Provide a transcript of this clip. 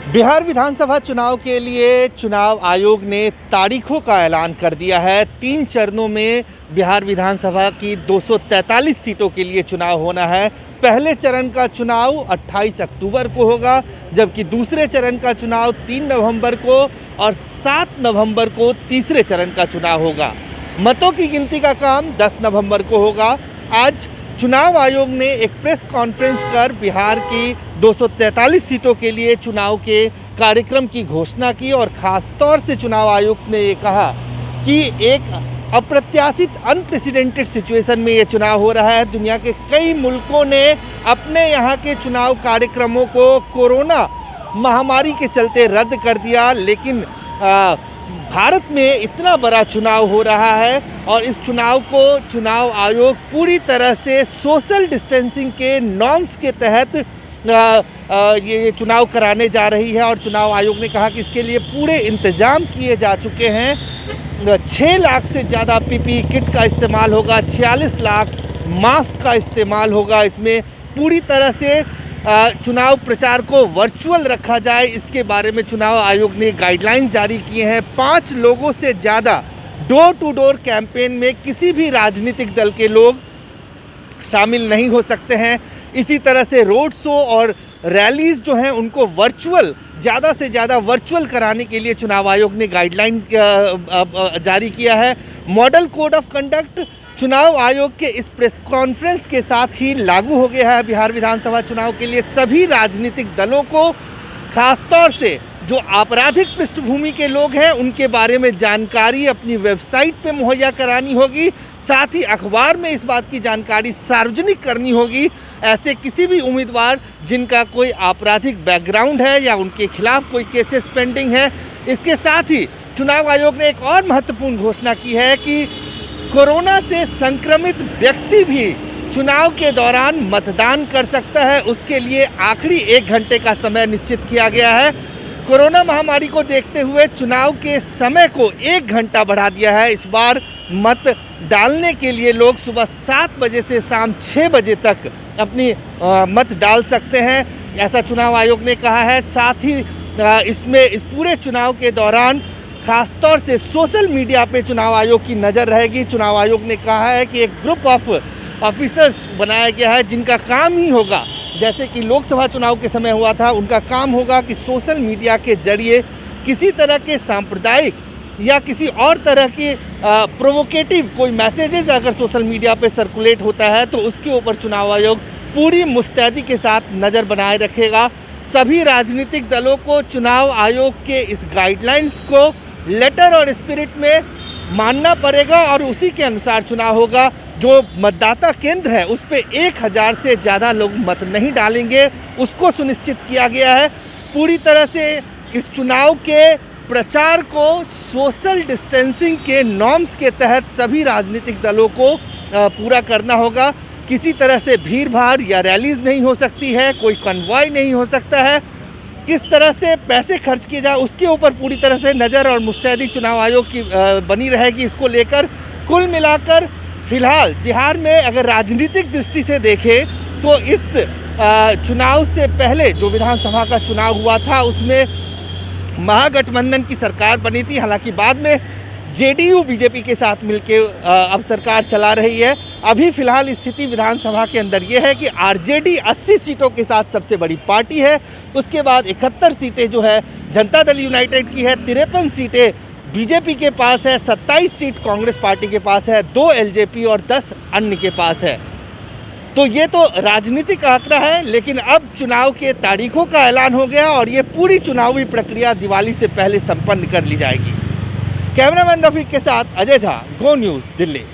बिहार विधानसभा चुनाव के लिए चुनाव आयोग ने तारीखों का ऐलान कर दिया है। 3 चरणों में बिहार विधानसभा की 243 सीटों के लिए चुनाव होना है। पहले चरण का चुनाव 28 अक्टूबर को होगा, जबकि दूसरे चरण का चुनाव 3 नवंबर को और 7 नवंबर को तीसरे चरण का चुनाव होगा। मतों की गिनती का काम 10 नवंबर को होगा। आज चुनाव आयोग ने एक प्रेस कॉन्फ्रेंस कर बिहार की 243 सीटों के लिए चुनाव के कार्यक्रम की घोषणा की और ख़ास तौर से चुनाव आयुक्त ने ये कहा कि एक अप्रत्याशित अनप्रेसिडेंटेड सिचुएशन में ये चुनाव हो रहा है। दुनिया के कई मुल्कों ने अपने यहाँ के चुनाव कार्यक्रमों को कोरोना महामारी के चलते रद्द कर दिया, लेकिन भारत में इतना बड़ा चुनाव हो रहा है और इस चुनाव को चुनाव आयोग पूरी तरह से सोशल डिस्टेंसिंग के नॉर्म्स के तहत ये चुनाव कराने जा रही है। और चुनाव आयोग ने कहा कि इसके लिए पूरे इंतजाम किए जा चुके हैं। 6 लाख से ज़्यादा पीपीई किट का इस्तेमाल होगा, 46 लाख मास्क का इस्तेमाल होगा। इसमें पूरी तरह से चुनाव प्रचार को वर्चुअल रखा जाए, इसके बारे में चुनाव आयोग ने गाइडलाइन जारी किए हैं। 5 लोगों से ज़्यादा डोर टू डोर कैंपेन में किसी भी राजनीतिक दल के लोग शामिल नहीं हो सकते हैं। इसी तरह से रोड शो और रैलीज जो हैं उनको वर्चुअल, ज़्यादा से ज़्यादा वर्चुअल कराने के लिए चुनाव आयोग ने गाइडलाइन जारी किया है। मॉडल कोड ऑफ कंडक्ट चुनाव आयोग के इस प्रेस कॉन्फ्रेंस के साथ ही लागू हो गया है। बिहार विधानसभा चुनाव के लिए सभी राजनीतिक दलों को, खासतौर से जो आपराधिक पृष्ठभूमि के लोग हैं, उनके बारे में जानकारी अपनी वेबसाइट पे मुहैया करानी होगी। साथ ही अखबार में इस बात की जानकारी सार्वजनिक करनी होगी। ऐसे किसी भी उम्मीदवार जिनका कोई आपराधिक बैकग्राउंड है या उनके खिलाफ कोई केसेस पेंडिंग है। इसके साथ ही चुनाव आयोग ने एक और महत्वपूर्ण घोषणा की है कि कोरोना से संक्रमित व्यक्ति भी चुनाव के दौरान मतदान कर सकता है। उसके लिए आखिरी 1 घंटे का समय निश्चित किया गया है। कोरोना महामारी को देखते हुए चुनाव के समय को 1 घंटा बढ़ा दिया है। इस बार मत डालने के लिए लोग सुबह 7 बजे से शाम 6 बजे तक अपनी मत डाल सकते हैं, ऐसा चुनाव आयोग ने कहा है। साथ ही इसमें इस पूरे चुनाव के दौरान खासतौर से सोशल मीडिया पे चुनाव आयोग की नज़र रहेगी। चुनाव आयोग ने कहा है कि एक ग्रुप ऑफ ऑफिसर्स बनाया गया है जिनका काम ही होगा, जैसे कि लोकसभा चुनाव के समय हुआ था, उनका काम होगा कि सोशल मीडिया के जरिए किसी तरह के सांप्रदायिक या किसी और तरह के प्रोवोकेटिव कोई मैसेजेस अगर सोशल मीडिया पे सर्कुलेट होता है तो उसके ऊपर चुनाव आयोग पूरी मुस्तैदी के साथ नज़र बनाए रखेगा। सभी राजनीतिक दलों को चुनाव आयोग के इस गाइडलाइंस को लेटर और स्पिरिट में मानना पड़ेगा और उसी के अनुसार चुनाव होगा। जो मतदाता केंद्र है उस पे 1000 से ज़्यादा लोग मत नहीं डालेंगे, उसको सुनिश्चित किया गया है। पूरी तरह से इस चुनाव के प्रचार को सोशल डिस्टेंसिंग के नॉर्म्स के तहत सभी राजनीतिक दलों को पूरा करना होगा। किसी तरह से भीड़ भाड़ या रैलीज नहीं हो सकती है, कोई कन्वॉय नहीं हो सकता है। किस तरह से पैसे खर्च किए जाए उसके ऊपर पूरी तरह से नज़र और मुस्तैदी चुनाव आयोग की बनी रहेगी। इसको लेकर कुल मिलाकर फिलहाल बिहार में अगर राजनीतिक दृष्टि से देखें तो इस चुनाव से पहले जो विधानसभा का चुनाव हुआ था उसमें महागठबंधन की सरकार बनी थी। हालांकि बाद में जेडीयू बीजेपी के साथ मिलके अब सरकार चला रही है। अभी फिलहाल स्थिति विधानसभा के अंदर ये है कि आरजेडी 80 सीटों के साथ सबसे बड़ी पार्टी है। उसके बाद 71 सीटें जो है जनता दल यूनाइटेड की है, 53 सीटें बीजेपी के पास है, 27 सीट कांग्रेस पार्टी के पास है, 2 एलजेपी और 10 अन्य के पास है। तो ये तो राजनीतिक आंकड़ा है, लेकिन अब चुनाव के तारीखों का ऐलान हो गया और ये पूरी चुनावी प्रक्रिया दिवाली से पहले संपन्न कर ली जाएगी। कैमरामैन रफीक के साथ अजय झा, गो न्यूज़, दिल्ली।